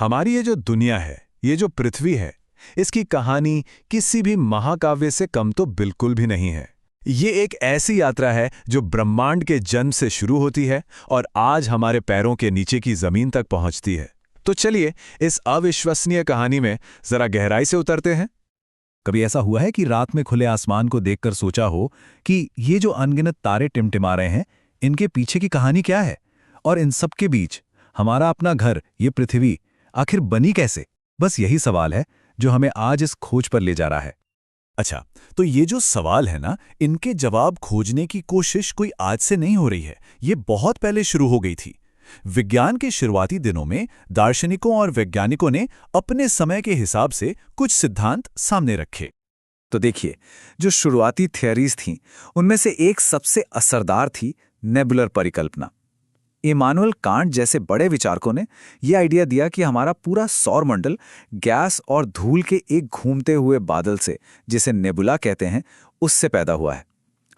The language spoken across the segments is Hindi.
हमारी ये जो दुनिया है, ये जो पृथ्वी है, इसकी कहानी किसी भी महाकाव्य से कम तो बिल्कुल भी नहीं है। ये एक ऐसी यात्रा है जो ब्रह्मांड के जन्म से शुरू होती है और आज हमारे पैरों के नीचे की जमीन तक पहुंचती है। तो चलिए इस अविश्वसनीय कहानी में जरा गहराई से उतरते हैं। कभी ऐसा हुआ है कि रात में खुले आसमान को देखकर सोचा हो कि ये जो अनगिनत तारे टिमटिमा रहे हैं, इनके पीछे की कहानी क्या है? और इन सब के बीच हमारा अपना घर, ये पृथ्वी, आखिर बनी कैसे? बस यही सवाल है जो हमें आज इस खोज पर ले जा रहा है। अच्छा, तो ये जो सवाल है ना, इनके जवाब खोजने की कोशिश कोई आज से नहीं हो रही है। ये बहुत पहले शुरू हो गई थी। विज्ञान के शुरुआती दिनों में दार्शनिकों और वैज्ञानिकों ने अपने समय के हिसाब से कुछ सिद्धांत सामने रखे। तो देखिए, जो शुरुआती थियरीज थीं, उनमें से एक सबसे असरदार थी नेबुलर परिकल्पना। इमानुएल कांट जैसे बड़े विचारकों ने यह आइडिया दिया कि हमारा पूरा सौरमंडल गैस और धूल के एक घूमते हुए बादल से, जिसे नेबुला कहते हैं, उससे पैदा हुआ है।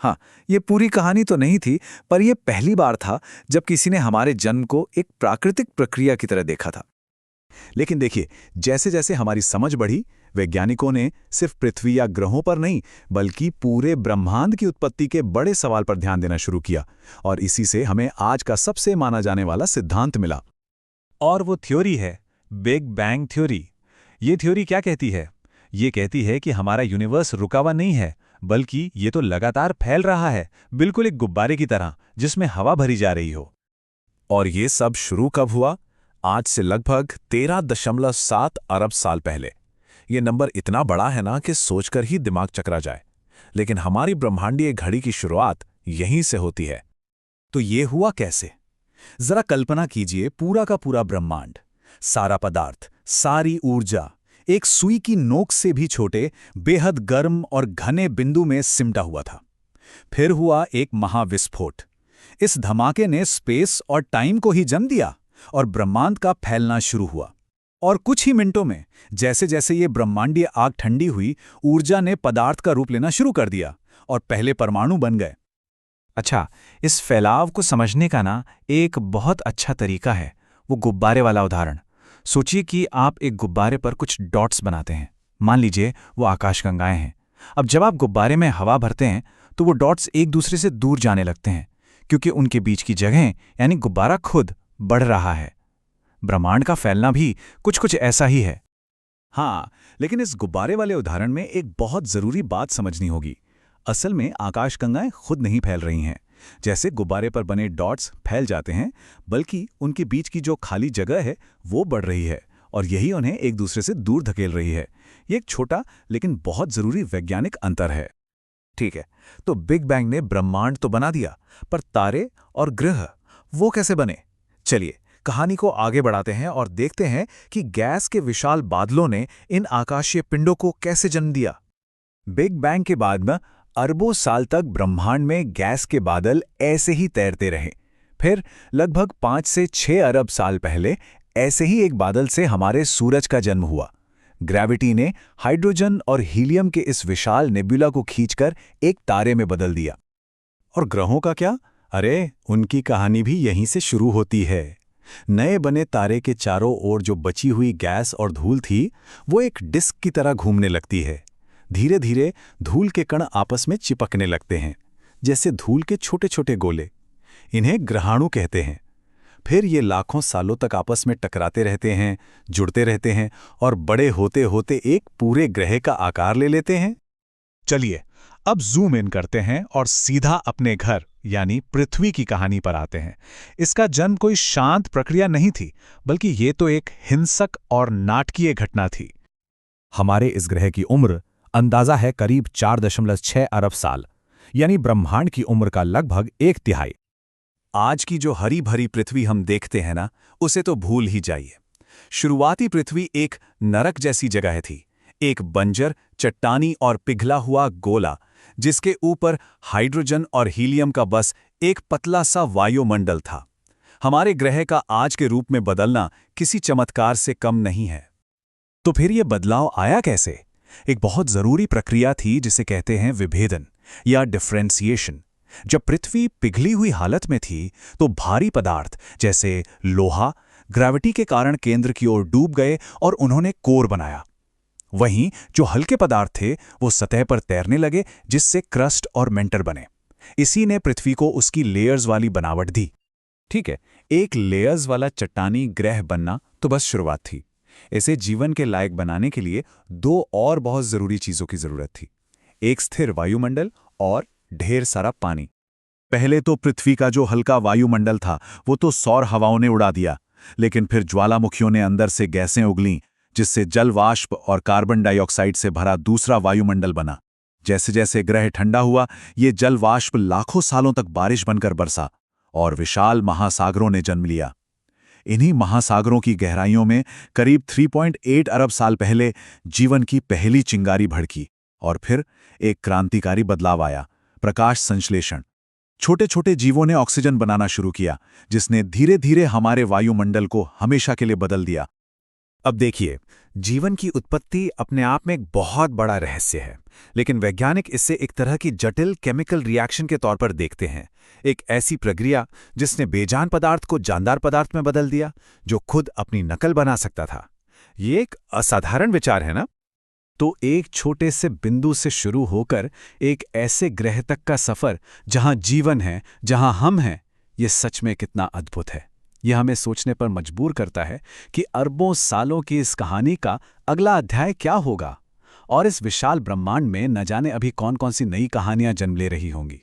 हाँ, ये पूरी कहानी तो नहीं थी, पर यह पहली बार था जब किसी ने हमारे जन्म को एक प्राकृतिक प्रक्रिया की तरह देखा था। लेकिन देखिए, जैसे जैसे हमारी समझ बढ़ी, वैज्ञानिकों ने सिर्फ पृथ्वी या ग्रहों पर नहीं, बल्कि पूरे ब्रह्मांड की उत्पत्ति के बड़े सवाल पर ध्यान देना शुरू किया, और इसी से हमें आज का सबसे माना जाने वाला सिद्धांत मिला। और वो थ्योरी है बिग बैंग थ्योरी। ये थ्योरी क्या कहती है? ये कहती है कि हमारा यूनिवर्स रुका हुआ नहीं है, बल्कि ये तो लगातार फैल रहा है, बिल्कुल एक गुब्बारे की तरह जिसमें हवा भरी जा रही हो। और ये सब शुरू कब हुआ? आज से लगभग 13.7 अरब साल पहले। ये नंबर इतना बड़ा है ना कि सोचकर ही दिमाग चकरा जाए। लेकिन हमारी ब्रह्मांडीय घड़ी की शुरुआत यहीं से होती है। तो ये हुआ कैसे? जरा कल्पना कीजिए, पूरा का पूरा ब्रह्मांड, सारा पदार्थ, सारी ऊर्जा एक सुई की नोक से भी छोटे, बेहद गर्म और घने बिंदु में सिमटा हुआ था। फिर हुआ एक महाविस्फोट। इस धमाके ने स्पेस और टाइम को ही जन्म दिया और ब्रह्मांड का फैलना शुरू हुआ। और कुछ ही मिनटों में जैसे जैसे ये ब्रह्मांडीय आग ठंडी हुई, ऊर्जा ने पदार्थ का रूप लेना शुरू कर दिया और पहले परमाणु बन गए। अच्छा, इस फैलाव को समझने का ना एक बहुत अच्छा तरीका है वो गुब्बारे वाला उदाहरण। सोचिए कि आप एक गुब्बारे पर कुछ डॉट्स बनाते हैं। मान लीजिए वो आकाशगंगाएं हैं। अब जब आप गुब्बारे में हवा भरते हैं तो वो डॉट्स एक दूसरे से दूर जाने लगते हैं, क्योंकि उनके बीच की जगह यानी गुब्बारा खुद बढ़ रहा है। ब्रह्मांड का फैलना भी कुछ ऐसा ही है। हाँ, लेकिन इस गुब्बारे वाले उदाहरण में एक बहुत जरूरी बात समझनी होगी। असल में आकाशगंगाएं खुद नहीं फैल रही हैं, जैसे गुब्बारे पर बने डॉट्स फैल जाते हैं, बल्कि उनके बीच की जो खाली जगह है वो बढ़ रही है, और यही उन्हें एक दूसरे से दूर धकेल रही है। ये एक छोटा लेकिन बहुत जरूरी वैज्ञानिक अंतर है। ठीक है, तो बिग बैंग ने ब्रह्मांड तो बना दिया, पर तारे और ग्रह वो कैसे बने? चलिए कहानी को आगे बढ़ाते हैं और देखते हैं कि गैस के विशाल बादलों ने इन आकाशीय पिंडों को कैसे जन्म दिया। बिग बैंग के बाद में अरबों साल तक ब्रह्मांड में गैस के बादल ऐसे ही तैरते रहे। फिर लगभग 5 से 6 अरब साल पहले ऐसे ही एक बादल से हमारे सूरज का जन्म हुआ। ग्रेविटी ने हाइड्रोजन और हीलियम के इस विशाल नेबुला को खींचकर एक तारे में बदल दिया। और ग्रहों का क्या? अरे, उनकी कहानी भी यहीं से शुरू होती है। नए बने तारे के चारों ओर जो बची हुई गैस और धूल थी, वो एक डिस्क की तरह घूमने लगती है। धीरे धीरे धूल के कण आपस में चिपकने लगते हैं, जैसे धूल के छोटे छोटे गोले। इन्हें ग्रहाणु कहते हैं। फिर ये लाखों सालों तक आपस में टकराते रहते हैं, जुड़ते रहते हैं, और बड़े होते होते एक पूरे ग्रह का आकार ले लेते हैं। चलिए अब जूम इन करते हैं और सीधा अपने घर यानी पृथ्वी की कहानी पर आते हैं। इसका जन्म कोई शांत प्रक्रिया नहीं थी, बल्कि ये तो एक हिंसक और नाटकीय घटना थी। हमारे इस ग्रह की उम्र अंदाजा है करीब 4.6 अरब साल, यानी ब्रह्मांड की उम्र का लगभग 1/3। आज की जो हरी भरी पृथ्वी हम देखते हैं ना, उसे तो भूल ही जाइए। शुरुआती पृथ्वी एक नरक जैसी जगह थी, एक बंजर, चट्टानी और पिघला हुआ गोला, जिसके ऊपर हाइड्रोजन और हीलियम का बस एक पतला सा वायुमंडल था। हमारे ग्रह का आज के रूप में बदलना किसी चमत्कार से कम नहीं है। तो फिर यह बदलाव आया कैसे? एक बहुत जरूरी प्रक्रिया थी जिसे कहते हैं विभेदन या डिफरेंशिएशन। जब पृथ्वी पिघली हुई हालत में थी तो भारी पदार्थ जैसे लोहा, ग्रेविटी के कारण केंद्र की ओर डूब गए और उन्होंने कोर बनाया। वहीं जो हल्के पदार्थ थे वो सतह पर तैरने लगे, जिससे क्रस्ट और मेंटर बने। इसी ने पृथ्वी को उसकी लेयर्स वाली बनावट दी। ठीक है, एक लेयर्स वाला चट्टानी ग्रह बनना तो बस शुरुआत थी। इसे जीवन के लायक बनाने के लिए दो और बहुत जरूरी चीजों की जरूरत थी, एक स्थिर वायुमंडल और ढेर सारा पानी। पहले तो पृथ्वी का जो हल्का वायुमंडल था वो तो सौर हवाओं ने उड़ा दिया, लेकिन फिर ज्वालामुखियों ने अंदर से गैसें उगलीं, जिससे जल वाष्प और कार्बन डाइऑक्साइड से भरा दूसरा वायुमंडल बना। जैसे जैसे ग्रह ठंडा हुआ, ये जल वाष्प लाखों सालों तक बारिश बनकर बरसा और विशाल महासागरों ने जन्म लिया। इन्हीं महासागरों की गहराइयों में करीब 3.8 अरब साल पहले जीवन की पहली चिंगारी भड़की और फिर एक क्रांतिकारी बदलाव आया, प्रकाश संश्लेषण। छोटे छोटे जीवों ने ऑक्सीजन बनाना शुरू किया, जिसने धीरे धीरे हमारे वायुमंडल को हमेशा के लिए बदल दिया। अब देखिए, जीवन की उत्पत्ति अपने आप में एक बहुत बड़ा रहस्य है, लेकिन वैज्ञानिक इसे एक तरह की जटिल केमिकल रिएक्शन के तौर पर देखते हैं। एक ऐसी प्रक्रिया जिसने बेजान पदार्थ को जानदार पदार्थ में बदल दिया, जो खुद अपनी नकल बना सकता था। ये एक असाधारण विचार है ना? तो एक छोटे से बिंदु से शुरू होकर एक ऐसे ग्रह तक का सफर जहां जीवन है, जहां हम हैं, ये सच में कितना अद्भुत है। यह हमें सोचने पर मजबूर करता है कि अरबों सालों की इस कहानी का अगला अध्याय क्या होगा और इस विशाल ब्रह्मांड में न जाने अभी कौन कौन सी नई कहानियां जन्म ले रही होंगी।